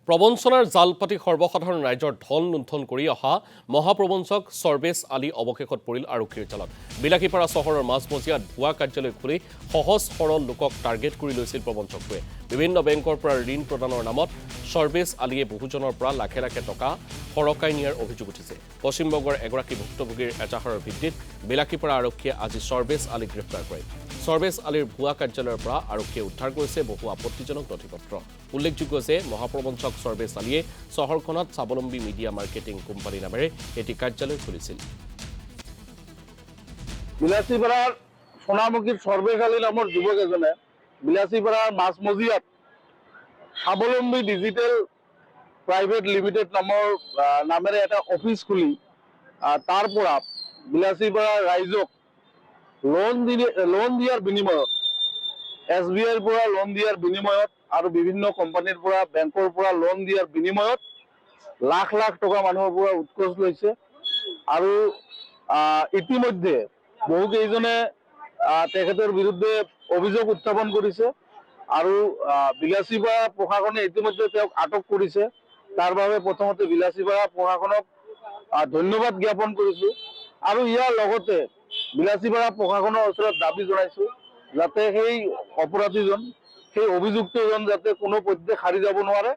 প্ৰবঞ্চনাৰ জাল পাতি সৰ্বসাধাৰণ ৰাইজৰ ধন লুণ্ঠন কৰি অহা মহাপ্ৰবঞ্চক সৰ্বেশ আলী অৱশেষত পৰিল আৰক্ষীৰ জালত। বিলাসীপাৰা চহৰৰ মাজমজিয়াত ভুৱা কাৰ্যালয় খুলি সহজ সৰল লোকক টাৰ্গেট কৰি লৈছিল প্ৰবঞ্চকটোৱে। বিভিন্ন বেংকৰ পৰা ঋণ প্ৰদানৰ নামত সৰ্বেশ আলীয়ে বহুজনৰ পৰা লাখে লাখে টকা সৰকাই নিয়াৰ অভিযোগ উঠিছে। পশ্চিমবংগৰ এগৰাকী ভুক্তভোগীৰ এজাহাৰৰ ভিত্তিত বিলাসীপাৰা আৰক্ষীয়ে আজি সৰ্বেশ আলীক গ্ৰেপ্তাৰ কৰে। সৰ্বেশ আলীৰ ভুৱা কাৰ্যালয়ৰ পৰা আৰক্ষীয়ে উদ্ধাৰ কৰিছে বহু আপত্তিজনক নথিপত্ৰ। উল্লেখযোগ্য যে মহাপ্ৰবঞ্চক সৰ্বেশ আলীয়ে চহৰখনত স্বাৱলম্বী মিডিয়া মাৰ্কেটিং কোম্পানী নামেৰে এটি কাৰ্যালয় খুলিছিল। বিলাসীপাড়াৰ সোনামুখীৰ সৰ্বেশ আলী নামৰ যুৱক এজনে বিলাসীপাড়াৰ মাজমজিয়াত স্বাৱলম্বী ডিজিটেল প্ৰাইভেট লিমিটেড নামেৰে এটা অফিচ খুলি তাৰ পৰা বিলাসীপাড়াৰ ৰাইজক লোন দিয়াৰ বিনিময়ত SBIৰ পৰা লোন দিয়াৰ বিনিময়ত আৰু বিভিন্ন কোম্পানীৰ পৰা বেংকৰ পৰা লোন দিয়াৰ বিনিময়ত লাখ লাখ টকা মানুহৰ পৰা উৎকোচ লৈছে। আৰু ইতিমধ্যে বহু কেইজনে তেখেতৰ বিৰুদ্ধে অভিযোগ উত্থাপন কৰিছে আৰু বিলাসীপাড়া প্ৰশাসনে ইতিমধ্যে তেওঁক আটক কৰিছে। তাৰ বাবে প্ৰথমতে বিলাসীপাড়া প্ৰশাসনক ধন্যবাদ জ্ঞাপন কৰিছো আৰু ইয়াৰ লগতে বিলাসীপাড়া প্ৰশাসনৰ ওচৰত দাবী জনাইছো যাতে সেই অপৰাধীজন, সেই অভিযুক্তজন যাতে কোনো পধ্যে সাৰি যাব নোৱাৰে